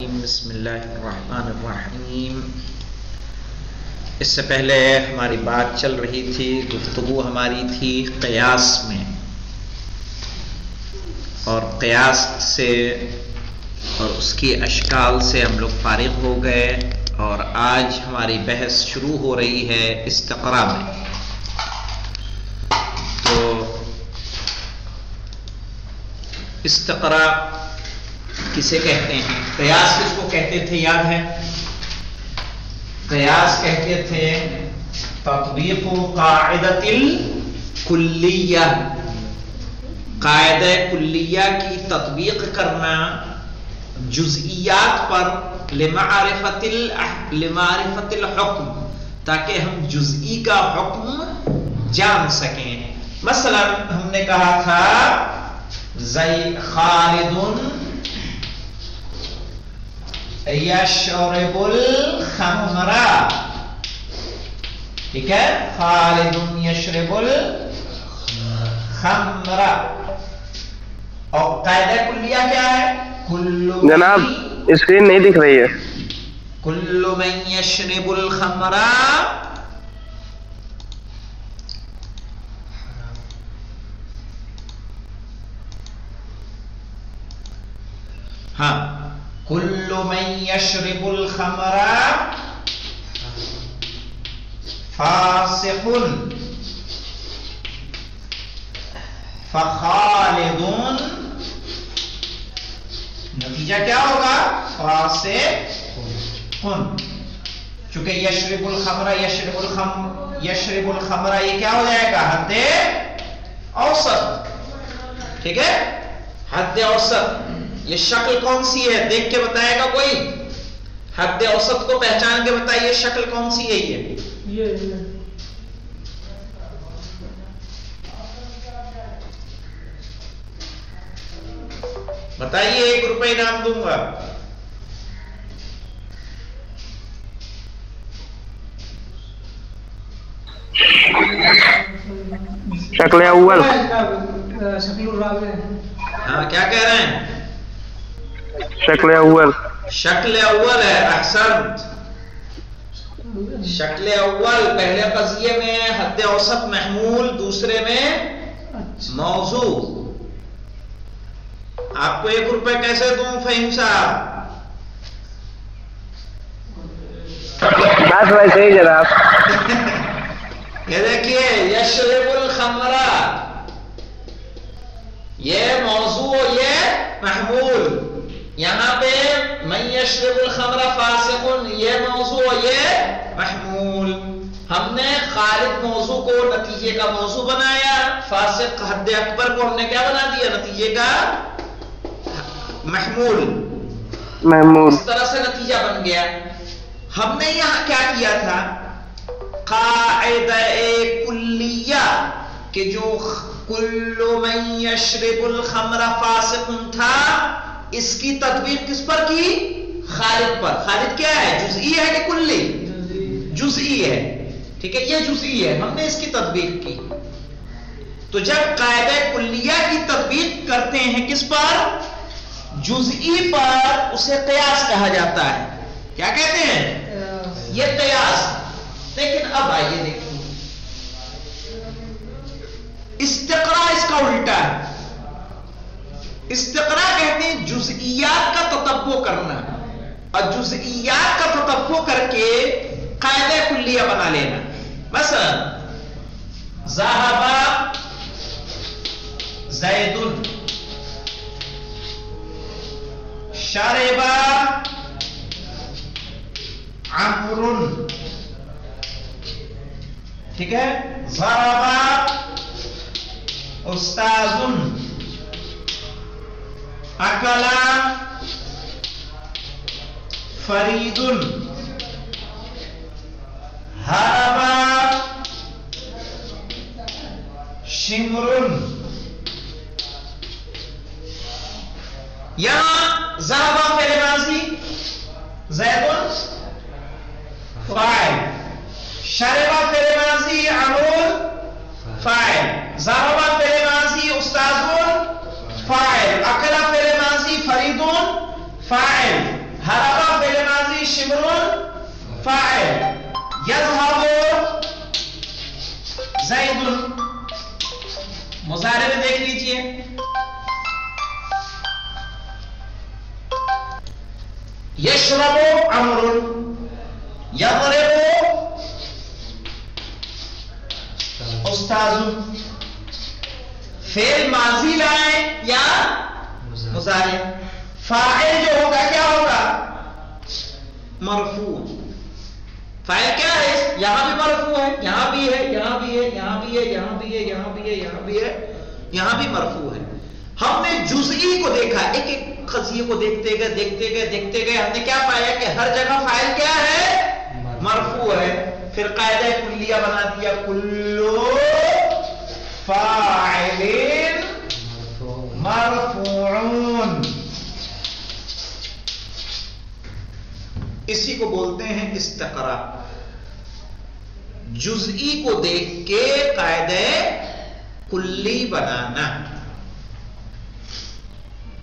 بسم اللہ الرحمن الرحیم۔ اس سے پہلے ہماری بات چل رہی تھی، گفتگو ہماری تھی قیاس میں، اور قیاس سے اور اس کی اشکال سے ہم لوگ فارغ ہو گئے، اور آج ہماری بحث شروع ہو رہی ہے استقراء میں۔ تو استقراء کسے کہتے ہیں؟ قیاس کس کو کہتے تھے یاد ہے؟ قیاس کہتے تھے تطبیق قاعدۃ الکلیہ، قاعدہ کلیہ کی تطبیق کرنا جزئیات پر لمعرفت الحکم، تاکہ ہم جزئی کا حکم جان سکیں۔ مثلا ہم نے کہا تھا خالد یشرب الخمر، ٹھیک ہے، خالد یشرب الخمر، اور قاعدہ کلیہ کیا ہے؟ جناب اسکرین نہیں دکھ رہی ہے۔ کل من یشرب الخمر ہاں، کل من یشرب الخمر فاسق فخالد، نتیجہ کیا ہوگا؟ فاسق، چونکہ یشرب الخمر یشرب الخمر یہ کیا ہو جائے گا؟ حد اوسط، ٹھیک ہے، حد اوسط۔ یہ شکل کون سی ہے دیکھ کے بتائے گا کوئی؟ حد اوسط کو پہچان کے بتائیے شکل کون سی ہے؟ یہ بتائیے، 1 روپے انعام دوں گا۔ شکل اول، ہاں کیا کہہ رہے ہیں؟ شکل اول، شکل اول ہے، احسنت۔ شکل اول پہلے قضیے میں حد اوسط محمول، دوسرے میں موضوع۔ آپ کو 1 روپے کیسے دوں فہیم صاحب؟ بس ویسے ہی جناب۔ یہ دیکھیے، یشرب الخمر یہ موضوع، یہ محمول، یہاں پہ من یشرب الخمر فاسق یہ موضوع، یہ محمول۔ ہم نے خالد موضوع کو نتیجے کا موضوع بنایا، فاسق حد اکبر کو ہم نے کیا بنا دیا؟ نتیجے کا محمول۔ اس طرح سے نتیجہ بن گیا۔ ہم نے یہاں کیا کیا تھا؟ قاعدہ کلیہ کہ جو کل من یشرب الخمر فاسق تھا، اس کی تطبیق کس پر کی؟ خالد پر۔ خالد کیا ہے؟ جزئی ہے کہ کلی؟ جزئی ہے، ٹھیک ہے، یہ جزئی ہے، ہم نے اس کی تطبیق کی۔ تو جب قاعدہ کلیہ کی تطبیق کرتے ہیں کس پر؟ جزئی پر، اسے قیاس کہا جاتا ہے۔ کیا کہتے ہیں؟ یہ قیاس۔ لیکن اب آئیے دیکھیں، استقراء اس کا الٹا ہے۔ استقراء کہتے ہیں جزئیات کا تتبع کرنا، اور جزئیات کا تتبع کر کے قاعدہ کلیہ بنا لینا۔ مثلا ذهب زید، شرب عمرو، ٹھیک ہے، ضرب استاذ، اکل فرید، ہرب شمر۔ یہاں ذهب فعل ماضی، زید فاعل، شرب فعل ماضی، عمرو فاعل، ضرب فعل ماضی، استاذ فاعل، اکل فعل ماضی، فرید فاعل، فاعل یذهب زید، مضارع میں دیکھ لیجئے یشرب عمرو، یضرب استاذ، فعل ماضی لائیں یا مضارع، فاعل جو ہوگا کیا ہوگا؟ مرفوع۔ فاعل کیا ہے؟ یہاں بھی مرفوع ہے، یہاں بھی ہے، یہاں بھی ہے، یہاں بھی ہے، یہاں بھی ہے، یہاں بھی ہے، یہاں بھی ہے، یہاں بھی مرفوع ہے۔ ہم نے جزئی کو دیکھا، ایک ایک قضیے کو دیکھتے گئے دیکھتے گئے دیکھتے گئے، ہم نے کیا پایا کہ ہر جگہ فاعل کیا ہے؟ مرفوع ہے۔ پھر قاعدہ کلیہ بنا دیا، کلو فاعل مرفوع، اسی کو بولتے ہیں استقراء، جزئی کو دیکھ کے قاعدہ کلی بنانا۔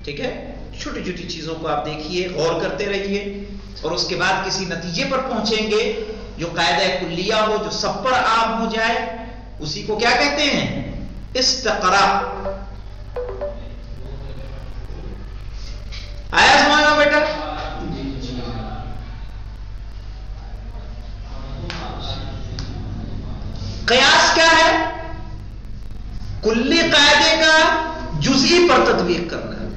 ٹھیک ہے، چھوٹی چھوٹی چیزوں کو آپ دیکھیے، غور کرتے رہیے، اور اس کے بعد کسی نتیجے پر پہنچیں گے جو قاعدہ کلیہ ہو، جو سب پر عام ہو جائے، اسی کو کیا کہتے ہیں؟ استقراء۔ آیا سمجھ میں بیٹا؟ قیاس کیا ہے؟ کلی قاعدے کا جزئی پر تطبیق کرنا۔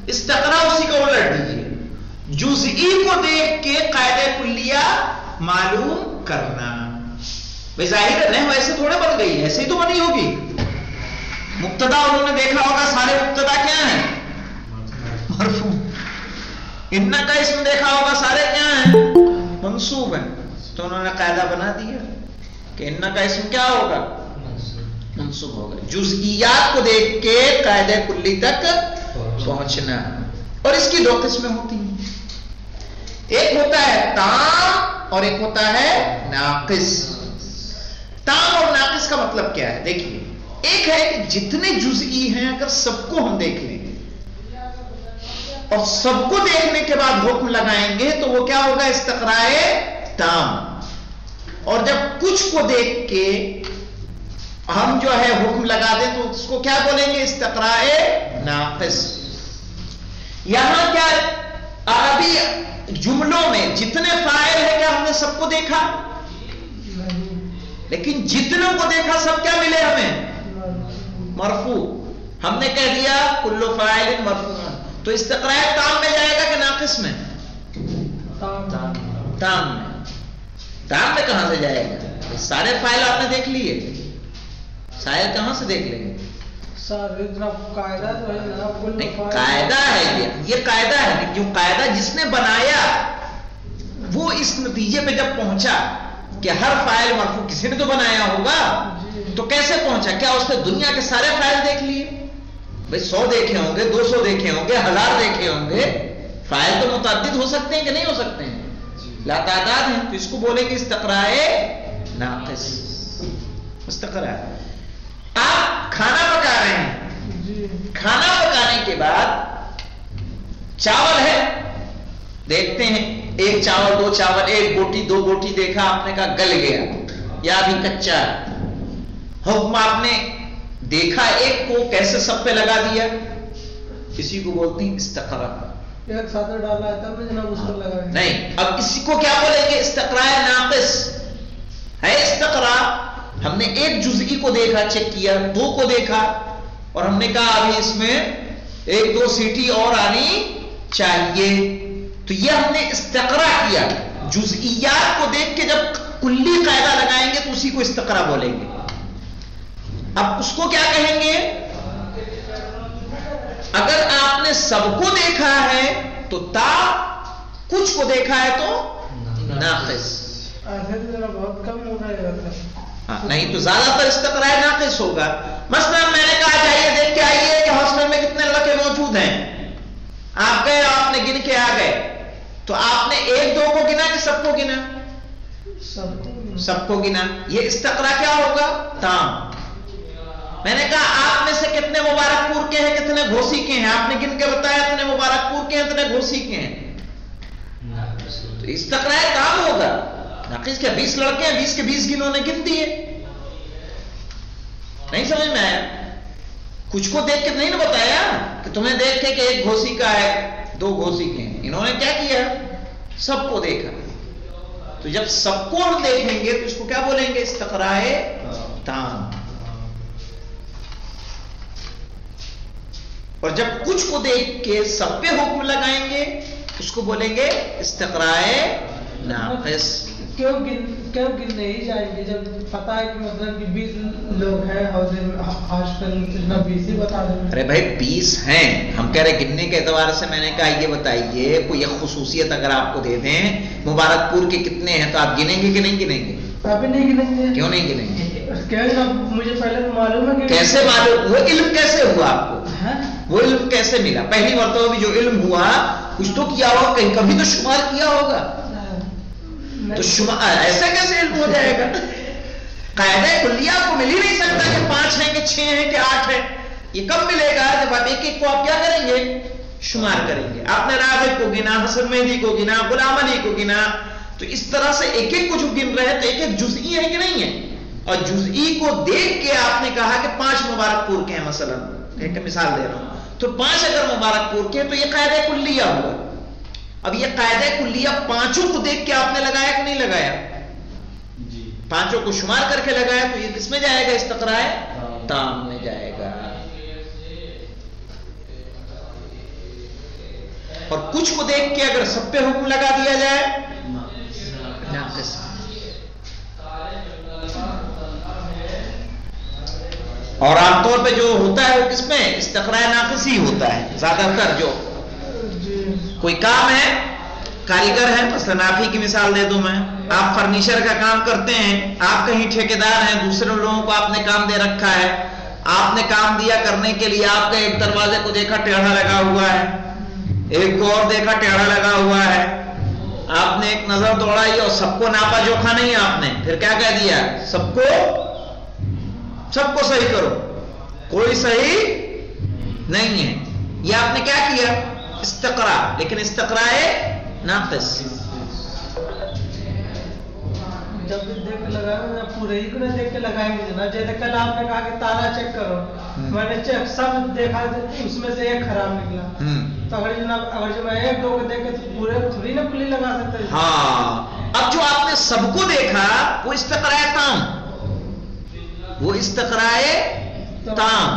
استقراء اسی کا الٹ دیجیے، جزئی کو دیکھ کے قاعدہ کلیہ معلوم کرنا۔ بھائی ظاہر ہے نہیں ویسے تھوڑے بن گئی، ایسے ہی تو بنی ہوگی۔ مبتدا انہوں نے دیکھا ہوگا، سارے مبتدا کیا ہیں؟ مرفوع۔ ان کا اسم دیکھا ہوگا، سارے کیا ہیں؟ منصوب ہیں۔ تو انہوں نے قاعدہ بنا دیا کہ ان کا اسم کیا ہوگا؟ منصوب ہوگا۔ جزئیات کو دیکھ کے قاعدہ کلی تک پہنچنا۔ اور اس کی دو قسمیں ہوتی ہیں، ایک ہوتا ہے تام اور ایک ہوتا ہے ناقص۔ تام اور ناقص کا مطلب کیا ہے؟ دیکھیے، ایک ہے کہ جتنے جزئی ہیں اگر سب کو ہم دیکھ لیں گے اور سب کو دیکھنے کے بعد حکم لگائیں گے تو وہ کیا ہوگا؟ استقراء تام۔ اور جب کچھ کو دیکھ کے ہم جو ہے حکم لگا دیں تو اس کو کیا بولیں گے؟ استقراء ناقص۔ یہاں کیا عربی جملوں میں جتنے فاعل ہیں کیا ہم نے سب کو دیکھا؟ لیکن جتنوں کو دیکھا سب کیا ملے ہمیں؟ مرفوع۔ ہم نے کہہ دیا کل فاعل مرفوع، تو استقراء تام میں جائے گا کہ ناقص میں؟ تام میں۔ تام میں کہاں سے جائے گا؟ سارے فاعل آپ نے دیکھ لیے، شاید کہاں سے دیکھ لیں گے؟ قاعدہ ہے یہ قاعدہ ہے، جو قاعدہ جس نے بنایا وہ اس نتیجے پہ جب پہنچا کہ ہر فاعل مرفوع، کسی نے تو بنایا ہوگا، تو کیسے پہنچا؟ کیا اس نے دنیا کے سارے فاعل دیکھ لیے؟ بھائی 100 دیکھے ہوں گے، 200 دیکھے ہوں گے، 1000 دیکھے ہوں گے، فاعل تو متعدد ہو سکتے ہیں کہ نہیں ہو سکتے ہیں؟ لا تعداد ہیں، تو اس کو بولیں گے استقراء ناقص۔ استقراء، آپ کھانا پکا رہے ہیں، کھانا پکانے کے بعد چاول ہے، دیکھتے ہیں ایک چاول، دو چاول، ایک بوٹی، دو بوٹی دیکھا، آپ نے کہا گل گیا یا ابھی کچا ہے، حکم آپ نے دیکھا ایک کو کیسے سب پہ لگا دیا، اسی کو بولتے ہیں استقراء۔ ایک ساتھ ڈالا ہے تب جناب اس پر لگا نہیں، اب اسی کو کیا بولیں گے؟ استقراء ناقص ہے۔ استقراء ہم نے ایک جزئی کو دیکھا، چیک کیا، دو کو دیکھا اور ہم نے کہا ابھی اس میں ایک دو سیٹی اور آنی چاہیے، تو یہ ہم نے استقراء کیا۔ جزئیات کو دیکھ کے جب کلی قاعدہ لگائیں گے تو اسی کو استقراء بولیں گے۔ اب اس کو کیا کہیں گے؟ اگر آپ نے سب کو دیکھا ہے تو تا، کچھ کو دیکھا ہے تو ناقص۔ بہت کم ہوتا ہے، نہیں تو زیادہ تر استقراء ناقص ہوگا۔ مثلا میں نے کہا جائیے دیکھ کے آئیے کہ ہاسٹل میں کتنے لڑکے موجود ہیں، آپ گئے، آپ نے گن کے آ گئے، تو آپ نے ایک دو کو گنا کہ سب کو گنا؟ سب کو گنا۔ یہ استقراء کیا ہوگا؟ تام۔ میں نے کہا آپ میں سے کتنے مبارک پور کے ہیں، کتنے گھوسی کے ہیں، آپ نے گن کے بتایا اتنے مبارک پور کے ہیں، اتنے گھوسی کے ہیں، تو استقراء کام ہوگا. ناقص کیا 20 لڑکے ہیں 20 کے 20 گنوں نے گن دیے. نہیں سمجھ میں آیا؟ کچھ کو دیکھ کے نہیں نہ بتایا کہ تمہیں دیکھ کے کہ ایک گھوسی کا ہے 2 گھوسی کے ہیں. انہوں نے کیا کیا؟ سب کو دیکھا. تو جب سب کو ہم دیکھیں گے تو اس کو کیا بولیں گے؟ استقراء تام. اور جب کچھ کو دیکھ کے سب پہ حکم لگائیں گے اس کو بولیں گے استقراء ناقص. کیوں گننے ہی جائیں گے جب پتا ہے کہ مطلب کہ 20 لوگ ہیں ہاسٹل اتنا 20 ہی بتا دیں. ارے بھائی 20 ہیں، ہم کہہ رہے گننے کے اعتبار سے. میں نے کہا یہ بتائیے کوئی ایک خصوصیت اگر آپ کو دے دیں مبارک پور کے کتنے ہیں تو آپ گنیں گے کہ نہیں گنیں گے؟ ابھی نہیں گنیں گے. کیوں نہیں گنیں گے؟ مجھے پہلے معلوم ہے کہ کیسے معلوم؟ وہ علم کیسے ہوا آپ کو؟ وہ علم کیسے ملا؟ پہلی مرتبہ بھی جو علم ہوا کچھ تو کیا ہوگا، کہیں کبھی تو شمار کیا ہوگا. تو شمار ایسا کیسے علم ہو جائے گا؟ قاعدہ کلیہ کو مل ہی نہیں سکتا کہ 5 ہیں کہ 6 ہیں کہ 8 ہیں. یہ کب ملے گا؟ جب آپ ایک ایک کو آپ کیا کریں گے؟ شمار کریں گے. آپ نے راغب کو گنا، حسن مہدی کو گنا، غلام علی کو گنا. تو اس طرح سے ایک ایک کو جو گن رہے تو ایک ایک جزئی ہے کہ نہیں ہے؟ اور جزئی کو دیکھ کے آپ نے کہا کہ 5 مبارک پور کے ہیں مثلا، ایک مثال دے رہا ہوں. تو 5 اگر مبارک پور کے تو یہ قاعدہ کلیہ ہوا. اب یہ قاعدہ کلیہ 5 کو دیکھ کے آپ نے لگایا کہ نہیں لگایا؟ 5 کو شمار کر کے لگایا تو یہ کس میں جائے گا؟ استقراء تام میں جائے گا. اور کچھ کو دیکھ کے اگر سب پہ حکم لگا دیا جائے ناقص. اور عام طور پہ جو ہوتا ہے وہ کس میں؟ استقراء ناقص ہی ہوتا ہے زیادہ تر. جو کوئی کام ہے، کاریگر ہے، مثلا آپ ہی کی مثال دے دوں میں، آپ فرنیچر کا کام کرتے ہیں، آپ کہیں ٹھیکیدار ہیں، دوسرے لوگوں کو آپ نے کام دے رکھا ہے، آپ نے کام دیا کرنے کے لیے، آپ کا ایک دروازے کو دیکھا ٹیڑھا لگا ہوا ہے، ایک کو اور دیکھا ٹیڑھا لگا ہوا ہے، آپ نے ایک نظر دوڑائی اور سب کو ناپا جوکھا نہیں آپ نے، پھر کیا کہہ دیا؟ سب کو صحیح کرو. کوئی صحیح نہیں ہے. یہ آپ نے کیا کیا؟ استقراء. لیکن استقراء ناقص. جب دیکھ کے لگایا پورے ہی کو نہ دیکھ کے لگائیں گے جناب. جیسے کل آپ نے کہا کہ تالا چیک کرو، میں نے چیک سب دیکھا، اس میں سے ایک خراب نکلا. تو اگر جناب اگر میں 1 2 کو دیکھ کے پورے تھوڑی نہ کلی لگا سکتے. ہاں، اب جو آپ نے سب کو دیکھا وہ استقراء تام، وہ استقراء تام.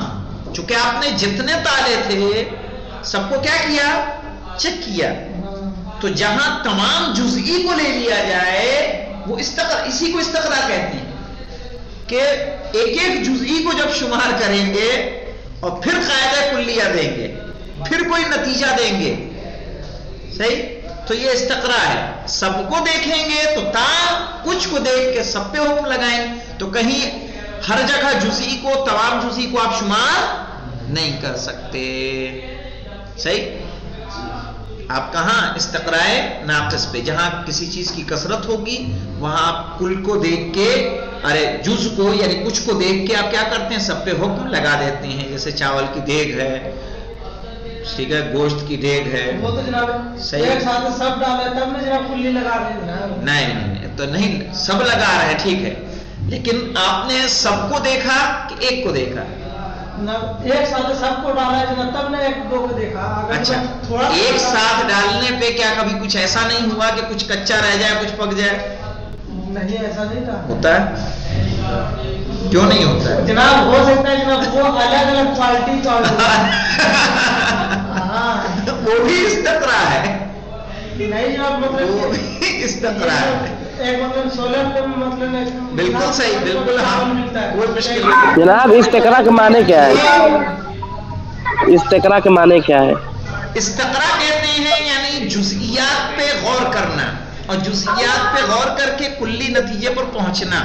چونکہ آپ نے جتنے تالے تھے سب کو کیا کیا؟ چیک کیا. تو جہاں تمام جزئی کو لے لیا جائے وہ اسی کو استقراء کہتے ہیں کہ ایک ایک جزئی کو جب شمار کریں گے اور پھر قاعدہ کلیہ دیں گے، پھر کوئی نتیجہ دیں گے. صحیح؟ تو یہ استقراء ہے. سب کو دیکھیں گے تو کچھ کو دیکھ کے سب پہ حکم لگائیں تو کہیں ہر جگہ جزئی کو، تمام جزئی کو آپ شمار نہیں کر سکتے. صحیح؟ آپ کہاں؟ استقراء ناقص پہ. جہاں کسی چیز کی کثرت ہوگی وہاں آپ کل کو دیکھ کے، جز کو یعنی کچھ کو دیکھ کے آپ کیا کرتے ہیں؟ سب پہ حکم لگا دیتے ہیں. جیسے چاول کی دیگ ہے، ٹھیک ہے، گوشت کی دیگ ہے، وہ تو جناب ایک ساتھ سب ڈالے تب نے جناب کلی لگا رہے. نہیں تو نہیں، سب لگا رہے ہیں، ٹھیک ہے، لیکن آپ نے سب کو دیکھا کہ ایک کو دیکھا؟ ایک ساتھ سب کو ڈالا ہے جناب، تب نے 1 2 کو دیکھا. اچھا، ایک ساتھ ڈالنے پہ کیا کبھی کچھ ایسا نہیں ہوا کہ کچھ کچا رہ جائے، کچھ پک جائے؟ نہیں، ایسا نہیں تھا. ہوتا ہے؟ کیوں نہیں ہوتا ہے جناب؟ ہو سکتا ہے جناب، وہ الگ الگ کوالٹی کا وہ بھی استقراء ہے. نہیں جناب، مطلب وہ بھی استقراء ہے. ایک مطلب 16 کو مطلب بالکل صحیح، بالکل. کوئی مشکل نہیں جناب. استقراء کے معنی کیا ہے؟ استقراء کے معنی کیا ہے؟ استقراء کہتے ہیں یعنی جزئیات پہ غور کرنا، اور جزئیات پہ غور کر کے کلی نتیجے پر پہنچنا.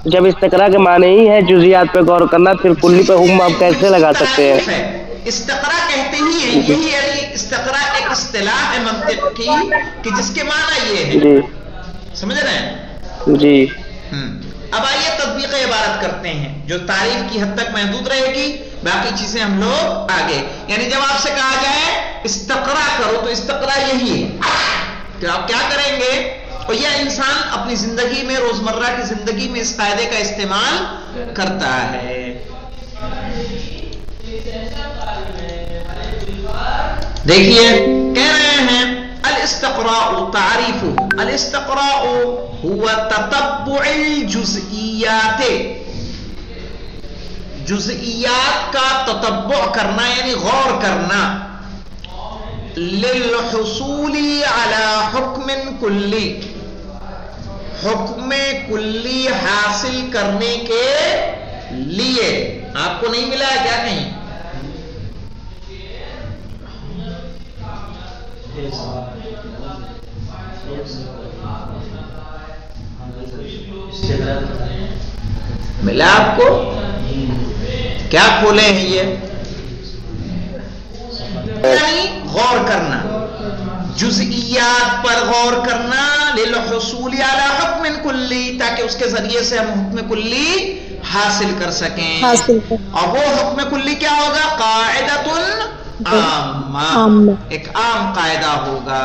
جب استقراء کے معنی ہی ہے جزئیات پہ غور کرنا، پھر کلی پہ حکم آپ کیسے لگا سکتے ہیں؟ استقراء کہتے ہی ہیں، یہی یعنی استقراء ایک اصطلاح ہے منطق کی کہ جس کے معنی یہ ہے. جی سمجھ رہے ہیں؟ جی. اب آئیے تطبیق عبارت کرتے ہیں جو تعریف کی حد تک محدود رہے گی، باقی چیزیں ہم لوگ آگے. یعنی جب آپ سے کہا جائے استقراء کرو تو استقراء یہی ہے پھر آپ کیا کریں گے؟ اور یہ انسان اپنی زندگی میں، روزمرہ کی زندگی میں اس قاعدے کا استعمال کرتا ہے. دیکھیے کہہ رہے ہیں الاستقراء تعریف، الاستقراء هو تتبع الجزئیات، جزئیات کا تتبع کرنا یعنی غور کرنا، للحصول على حکم کلی، حکم کلی حاصل کرنے کے لیے. آپ کو نہیں ملا ہے کیا کہیں؟ ملا آپ کو؟ کیا کھولے ہیں یہ؟ غور کرنا، جزئیات پر غور کرنا، للحصول علی حکم کلی، تاکہ اس کے ذریعے سے ہم حکم کلی حاصل کر سکیں. اور وہ حکم کلی کیا ہوگا؟ قاعدۃ عامہ، ایک عام قاعدہ ہوگا.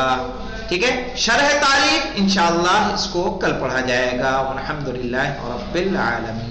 ٹھیک ہے، شرح تعریف انشاءاللہ اس کو کل پڑھا جائے گا. والحمدللہ رب العالمین.